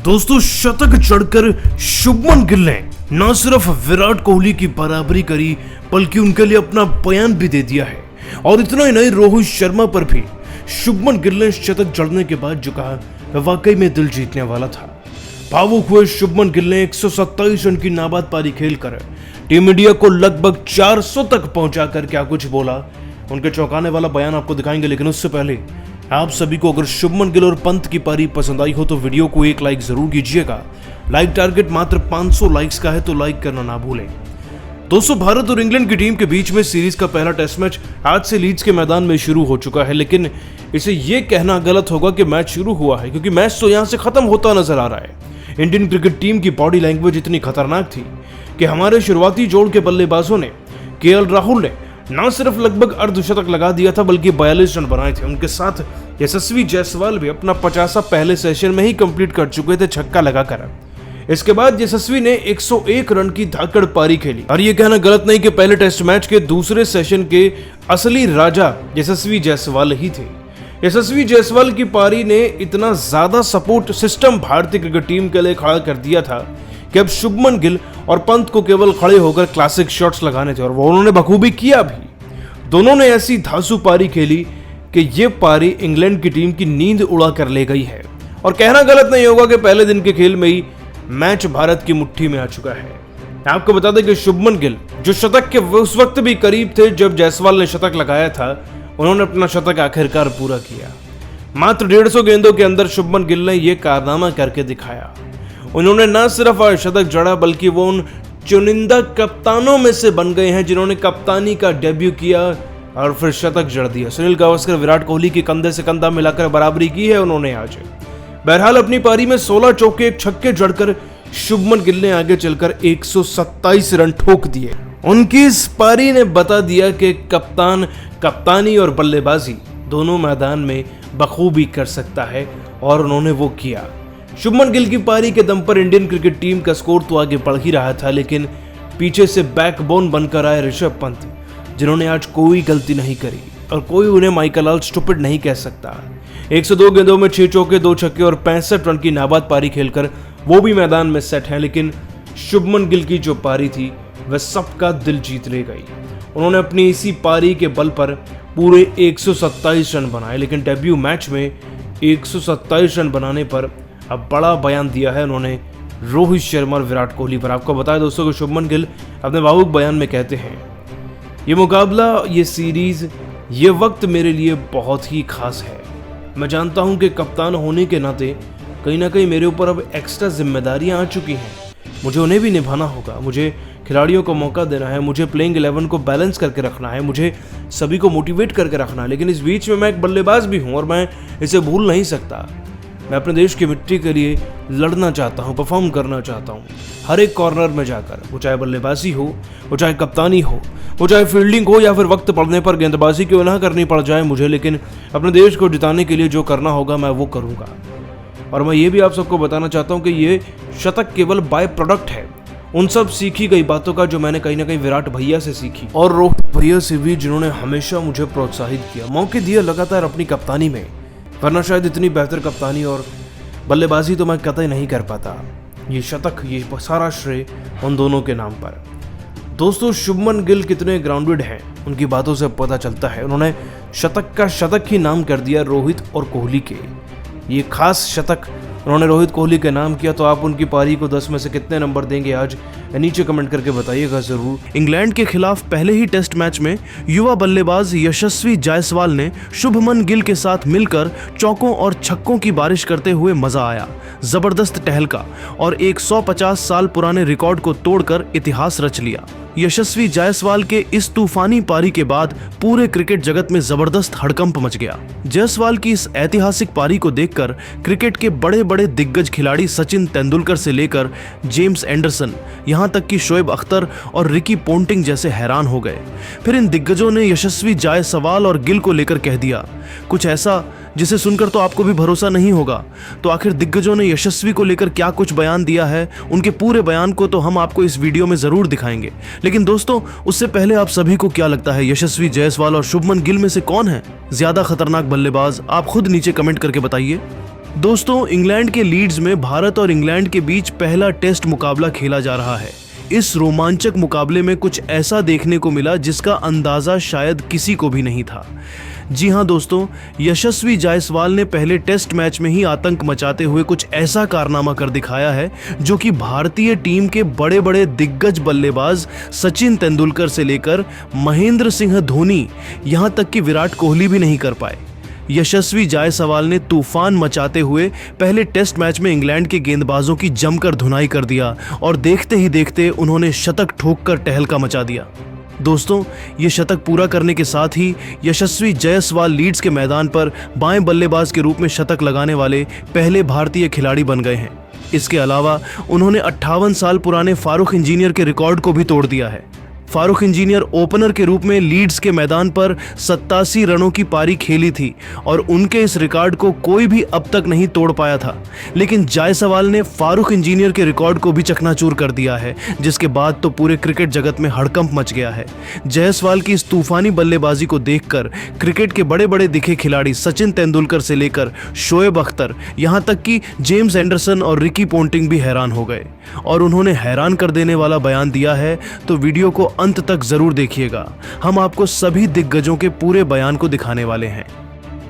दोस्तों, शतक चढ़कर शुभमन गिल ने न सिर्फ विराट कोहली की बराबरी करी बल्कि उनके लिए अपना बयान भी दे दिया है। और इतना ही नहीं, रोहित शर्मा पर भी शुभमन गिल ने शतक जड़ने के बाद जो कहा वह वाकई में दिल जीतने वाला था। भावुक हुए शुभमन गिल ने 127 रन की नाबाद पारी खेलकर टीम इंडिया को लगभग 400 तक पहुंचाकर क्या कुछ बोला, उनके चौंकाने वाला बयान आपको दिखाएंगे। लेकिन उससे पहले आप सभी को अगर शुभमन गिल और पंत की पारी पसंद आई हो तो वीडियो को एक लाइक जरूर कीजिएगा। लाइक टारगेट मात्र 500 लाइक्स का है, तो लाइक करना ना भूलें। दोस्तों, भारत और इंग्लैंड की टीम के बीच में सीरीज का पहला टेस्ट मैच आज से लीड्स के मैदान में शुरू हो चुका है। लेकिन इसे ये कहना गलत होगा कि मैच शुरू हुआ है, क्योंकि मैच तो यहां से खत्म होता नजर आ रहा है। इंडियन क्रिकेट टीम की बॉडी लैंग्वेज इतनी खतरनाक थी कि हमारे शुरुआती जोड़ के बल्लेबाजों ने केएल राहुल ने न सिर्फ लगभग अर्धशतक लगा दिया था बल्कि 42 रन बनाए थे। उनके साथ यशस्वी जायसवाल भी अपना 50 पहले सेशन में ही कंप्लीट कर चुके थे छक्का लगाकर। इसके बाद यशस्वी ने 101 रन की धाकड़ पारी खेली। और ये कहना गलत नहीं कि पहले टेस्ट मैच के दूसरे सेशन के असली राजा यशस्वी जायसवाल ही थे। यशस्वी जायसवाल की पारी ने इतना ज्यादा सपोर्ट सिस्टम भारतीय क्रिकेट टीम के लिए खड़ा कर दिया था कि अब शुभमन गिल और पंत को केवल खड़े होकर क्लासिक शॉट्स लगाने थे, और वो उन्होंने बखूबी किया भी। दोनों ने ऐसी धांसू पारी खेली कि ये पारी इंग्लैंड की टीम की नींद उड़ा कर ले गई है। और कहना गलत नहीं होगा कि पहले दिन के खेल में ही मैच भारत की मुट्ठी में आ चुका है। आपको बता दें कि शुभमन गिल जो शतक के उस वक्त भी करीब थे जब जायसवाल ने शतक लगाया था, उन्होंने अपना शतक आखिरकार पूरा किया। मात्र 150 गेंदों के अंदर शुभमन गिल ने यह कारनामा करके दिखाया। उन्होंने न सिर्फ शतक जड़ा बल्कि वो उन चुनिंदा कप्तानों में से बन गए हैं जिन्होंने कप्तानी का डेब्यू किया और फिर शतक जड़ दिया। सुनील गावस्कर, विराट कोहली की कंधे से कंधा मिलाकर बराबरी की है उन्होंने आज। बहरहाल अपनी पारी में 16 चौके, एक छक्के जड़कर शुभमन गिल ने आगे चलकर 127 रन ठोक दिए। उनकी इस पारी ने बता दिया कि कप्तान कप्तानी और बल्लेबाजी दोनों मैदान में बखूबी कर सकता है, और उन्होंने वो किया। शुभमन गिल की पारी के दम पर इंडियन क्रिकेट टीम का स्कोर तो आगे बढ़ ही रहा था, लेकिन पीछे से बैकबोन बनकर आए ऋषभ पंत, जिन्होंने आज कोई गलती नहीं करी और कोई उन्हें माइकल आउट स्टूपिड नहीं कह सकता। 102 गेंदों में 6 चौके, 2 छक्के और 65 रन की नाबाद पारी खेलकर वो भी मैदान में सेट हैं। लेकिन शुभमन गिल की जो पारी थी वह सबका दिल जीत ले गई। उन्होंने अपनी इसी पारी के बल पर पूरे 127 रन बनाए। लेकिन डेब्यू मैच में 127 रन बनाने पर अब बड़ा बयान दिया है उन्होंने रोहित शर्मा और विराट कोहली पर। आपको बताया दोस्तों कि शुभमन गिल अपने भावुक बयान में कहते हैं, ये मुकाबला, ये सीरीज, ये वक्त मेरे लिए बहुत ही खास है। मैं जानता हूं कि कप्तान होने के नाते कहीं ना कहीं मेरे ऊपर अब एक्स्ट्रा जिम्मेदारियां आ चुकी हैं। मुझे उन्हें भी निभाना होगा, मुझे खिलाड़ियों को मौका देना है, मुझे प्लेइंग 11 को बैलेंस करके रखना है, मुझे सभी को मोटिवेट करके रखना है। लेकिन इस बीच में मैं एक बल्लेबाज भी हूँ और मैं इसे भूल नहीं सकता। मैं अपने देश की मिट्टी के लिए लड़ना चाहता हूँ, परफॉर्म करना चाहता हूँ हर एक कॉर्नर में जाकर, वो चाहे बल्लेबाजी हो, वो चाहे कप्तानी हो, वो चाहे फील्डिंग हो, या फिर वक्त पड़ने पर गेंदबाजी क्यों ना करनी पड़ जाए मुझे, लेकिन अपने देश को जिताने के लिए जो करना होगा मैं वो करूँगा। और मैं ये भी आप सबको बताना चाहता हूँ कि ये शतक केवल बाय प्रोडक्ट है उन सब सीखी गई बातों का जो मैंने कहीं ना कहीं विराट भैया से सीखी, और रोहित भैया से भी, जिन्होंने हमेशा मुझे प्रोत्साहित किया, मौके दिए लगातार अपनी कप्तानी में, वरना शायद इतनी बेहतर कप्तानी और बल्लेबाजी तो मैं कतई नहीं कर पाता। ये शतक, ये सारा श्रेय उन दोनों के नाम पर। दोस्तों, शुभमन गिल कितने ग्राउंडेड हैं उनकी बातों से पता चलता है। उन्होंने शतक का शतक ही नाम कर दिया रोहित और कोहली के। ये खास शतक उन्होंने रोहित कोहली के नाम किया। तो आप उनकी पारी को 10 में से कितने नंबर देंगे आज नीचे कमेंट करके बताइएगा जरूर। इंग्लैंड के खिलाफ पहले ही टेस्ट मैच में युवा बल्लेबाज यशस्वी जायसवाल ने शुभमन गिल के साथ मिलकर चौकों और छक्कों की बारिश करते हुए मजा आया। जबरदस्त टहलका और एक 150 साल पुराने रिकॉर्ड को तोड़कर इतिहास रच लिया। यशस्वी जायसवाल के इस तूफानी पारी के बाद पूरे क्रिकेट जगत में जबरदस्त हड़कंप मच गया। जायसवाल की इस ऐतिहासिक पारी को देखकर क्रिकेट के बड़े बड़े दिग्गज खिलाड़ी सचिन तेंदुलकर से लेकर जेम्स एंडरसन, यहाँ तक कि शोएब अख्तर और रिकी पोंटिंग जैसे हैरान हो गए। फिर इन दिग्गजों ने यशस्वी जायसवाल और गिल को लेकर कह दिया कुछ ऐसा जिसे सुनकर तो आपको भी भरोसा नहीं होगा। तो आखिर दिग्गजों ने यशस्वी को लेकर क्या कुछ बयान दिया है, उनके पूरे बयान को तो हम आपको इस वीडियो में जरूर दिखाएंगे। लेकिन दोस्तों, उससे पहले आप सभी को क्या लगता है, यशस्वी जायसवाल और शुभमन गिल में से कौन है ज्यादा खतरनाक बल्लेबाज? आप खुद नीचे कमेंट करके बताइए। दोस्तों, इंग्लैंड के लीड्स में भारत और इंग्लैंड के बीच पहला टेस्ट मुकाबला खेला जा रहा है। इस रोमांचक मुकाबले में कुछ ऐसा देखने को मिला जिसका अंदाजा शायद किसी को भी नहीं था। जी हां दोस्तों, यशस्वी जायसवाल ने पहले टेस्ट मैच में ही आतंक मचाते हुए कुछ ऐसा कारनामा कर दिखाया है जो कि भारतीय टीम के बड़े बड़े दिग्गज बल्लेबाज सचिन तेंदुलकर से लेकर महेंद्र सिंह धोनी, यहां तक कि विराट कोहली भी नहीं कर पाए। यशस्वी जायसवाल ने तूफान मचाते हुए पहले टेस्ट मैच में इंग्लैंड के गेंदबाजों की जमकर धुनाई कर दिया और देखते ही देखते उन्होंने शतक ठोककर तहलका मचा दिया। दोस्तों, ये शतक पूरा करने के साथ ही यशस्वी जायसवाल लीड्स के मैदान पर बाएं बल्लेबाज के रूप में शतक लगाने वाले पहले भारतीय खिलाड़ी बन गए हैं। इसके अलावा उन्होंने 58 साल पुराने फारूक इंजीनियर के रिकॉर्ड को भी तोड़ दिया है। फारूक इंजीनियर ओपनर के रूप में लीड्स के मैदान पर 87 रनों की पारी खेली थी और उनके इस रिकॉर्ड को कोई भी अब तक नहीं तोड़ पाया था, लेकिन जायसवाल ने फारूक इंजीनियर के रिकॉर्ड को भी चकनाचूर कर दिया है, जिसके बाद तो पूरे क्रिकेट जगत में हड़कंप मच गया है। जायसवाल की इस तूफानी बल्लेबाजी को देखकर क्रिकेट के बड़े बड़े दिखे खिलाड़ी सचिन तेंदुलकर से लेकर शोएब अख्तर, यहाँ तक कि जेम्स एंडरसन और रिकी पोंटिंग भी हैरान हो गए और उन्होंने हैरान कर देने वाला बयान दिया है। तो वीडियो को अंत तक जरूर देखिएगा, हम आपको सभी दिग्गजों के पूरे बयान को दिखाने वाले हैं।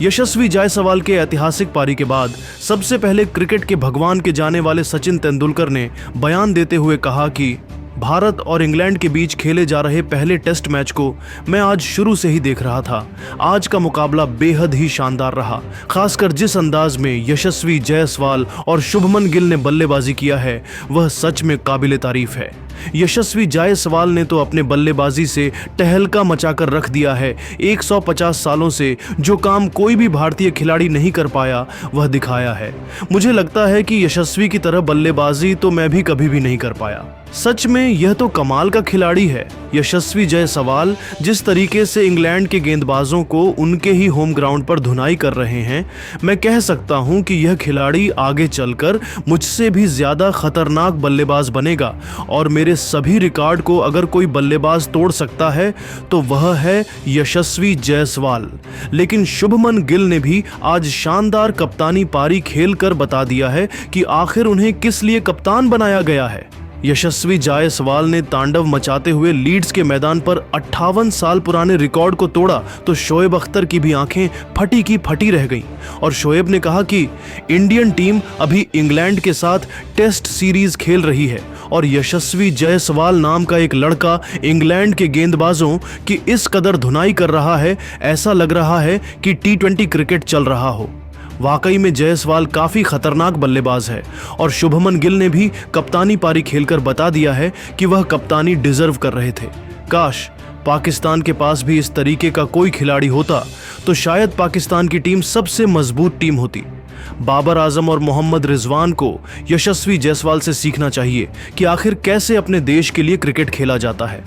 यशस्वी जायसवाल के ऐतिहासिक पारी के बाद सबसे पहले क्रिकेट के भगवान के जाने वाले सचिन तेंदुलकर ने बयान देते हुए कहा कि भारत और इंग्लैंड के बीच खेले जा रहे पहले टेस्ट मैच को मैं आज शुरू से ही देख रहा था। आज का मुकाबला बेहद ही शानदार रहा, खासकर जिस अंदाज में यशस्वी जायसवाल और शुभमन गिल ने बल्लेबाजी किया है वह सच में काबिले तारीफ है। यशस्वी जायसवाल ने तो अपने बल्लेबाजी से तहलका मचाकर रख दिया है। 150 सालों से जो काम कोई भी भारतीय खिलाड़ी नहीं कर पाया वह दिखाया है। मुझे लगता है कि यशस्वी की तरह बल्लेबाजी तो मैं भी कभी भी नहीं कर पाया। सच में यह तो कमाल का खिलाड़ी है। यशस्वी जायसवाल जिस तरीके से इंग्लैंड के गेंदबाजों को उनके ही होम ग्राउंड पर धुनाई कर रहे हैं, मैं कह सकता हूं कि यह खिलाड़ी आगे चलकर मुझसे भी ज्यादा खतरनाक बल्लेबाज बनेगा और मेरे सभी रिकॉर्ड को अगर कोई बल्लेबाज तोड़ सकता है तो वह है यशस्वी जायसवाल। लेकिन शुभमन गिल ने भी आज शानदार कप्तानी पारी खेलकर बता दिया है कि आखिर उन्हें किस लिए कप्तान बनाया गया है। यशस्वी जायसवाल ने तांडव मचाते हुए लीड्स के मैदान पर 58 साल पुराने रिकॉर्ड को तोड़ा तो शोएब अख्तर की भी आंखें फटी की फटी रह गईं और शोएब ने कहा कि इंडियन टीम अभी इंग्लैंड के साथ टेस्ट सीरीज खेल रही है और यशस्वी जायसवाल नाम का एक लड़का इंग्लैंड के गेंदबाजों की इस कदर धुनाई कर रहा है, ऐसा लग रहा है कि T20 क्रिकेट चल रहा हो। वाकई में जायसवाल काफी खतरनाक बल्लेबाज है और शुभमन गिल ने भी कप्तानी पारी खेलकर बता दिया है कि वह कप्तानी डिजर्व कर रहे थे। काश पाकिस्तान के पास भी इस तरीके का कोई खिलाड़ी होता तो शायद पाकिस्तान की टीम सबसे मजबूत टीम होती। बाबर आजम और मोहम्मद रिजवान को यशस्वी जायसवाल से सीखना चाहिए कि आखिर कैसे अपने देश के लिए क्रिकेट खेला जाता है।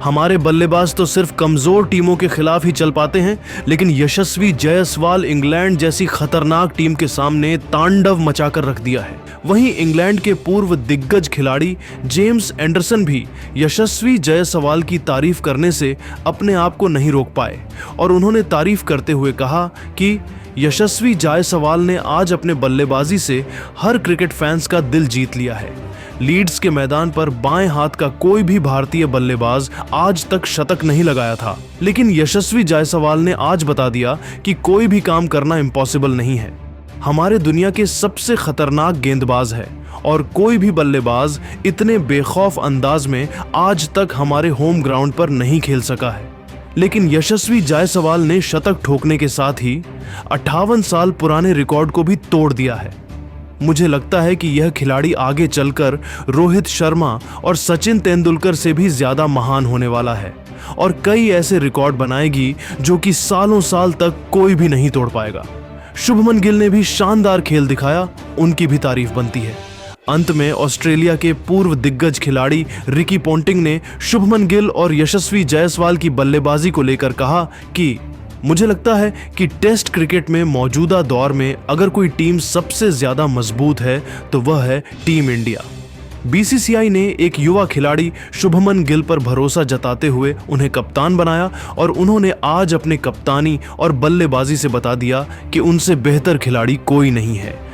हमारे बल्लेबाज तो सिर्फ कमजोर टीमों के खिलाफ ही चल पाते हैं, लेकिन यशस्वी जायसवाल इंग्लैंड जैसी खतरनाक टीम के सामने तांडव मचाकर रख दिया है। वहीं इंग्लैंड के पूर्व दिग्गज खिलाड़ी जेम्स एंडरसन भी यशस्वी जायसवाल की तारीफ करने से अपने आप को नहीं रोक पाए और उन्होंने तारीफ करते हुए कहा कि यशस्वी जायसवाल ने आज अपने बल्लेबाजी से हर क्रिकेट फैंस का दिल जीत लिया है। लीड्स के मैदान पर बाएं हाथ का कोई भी भारतीय बल्लेबाज आज तक शतक नहीं लगाया था, लेकिन यशस्वी जायसवाल ने आज बता दिया कि कोई भी काम करना इम्पॉसिबल नहीं है। हमारे दुनिया के सबसे खतरनाक गेंदबाज है और कोई भी बल्लेबाज इतने बेखौफ अंदाज में आज तक हमारे होम ग्राउंड पर नहीं खेल सका है। लेकिन यशस्वी जायसवाल ने शतक ठोकने के साथ ही 58 साल पुराने रिकॉर्ड को भी तोड़ दिया है। मुझे लगता है कि यह खिलाड़ी आगे चलकर रोहित शर्मा और सचिन तेंदुलकर से भी ज्यादा महान होने वाला है और कई ऐसे रिकॉर्ड बनाएगी जो कि सालों साल तक कोई भी नहीं तोड़ पाएगा। शुभमन गिल ने भी शानदार खेल दिखाया, उनकी भी तारीफ बनती है। अंत में ऑस्ट्रेलिया के पूर्व दिग्गज खिलाड़ी रिकी पोंटिंग ने शुभमन गिल और यशस्वी जायसवाल की बल्लेबाजी को लेकर कहा कि मुझे लगता है कि टेस्ट क्रिकेट में मौजूदा दौर में अगर कोई टीम सबसे ज्यादा मजबूत है तो वह है टीम इंडिया। बीसीसीआई ने एक युवा खिलाड़ी शुभमन गिल पर भरोसा जताते हुए उन्हें कप्तान बनाया और उन्होंने आज अपने कप्तानी और बल्लेबाजी से बता दिया कि उनसे बेहतर खिलाड़ी कोई नहीं है।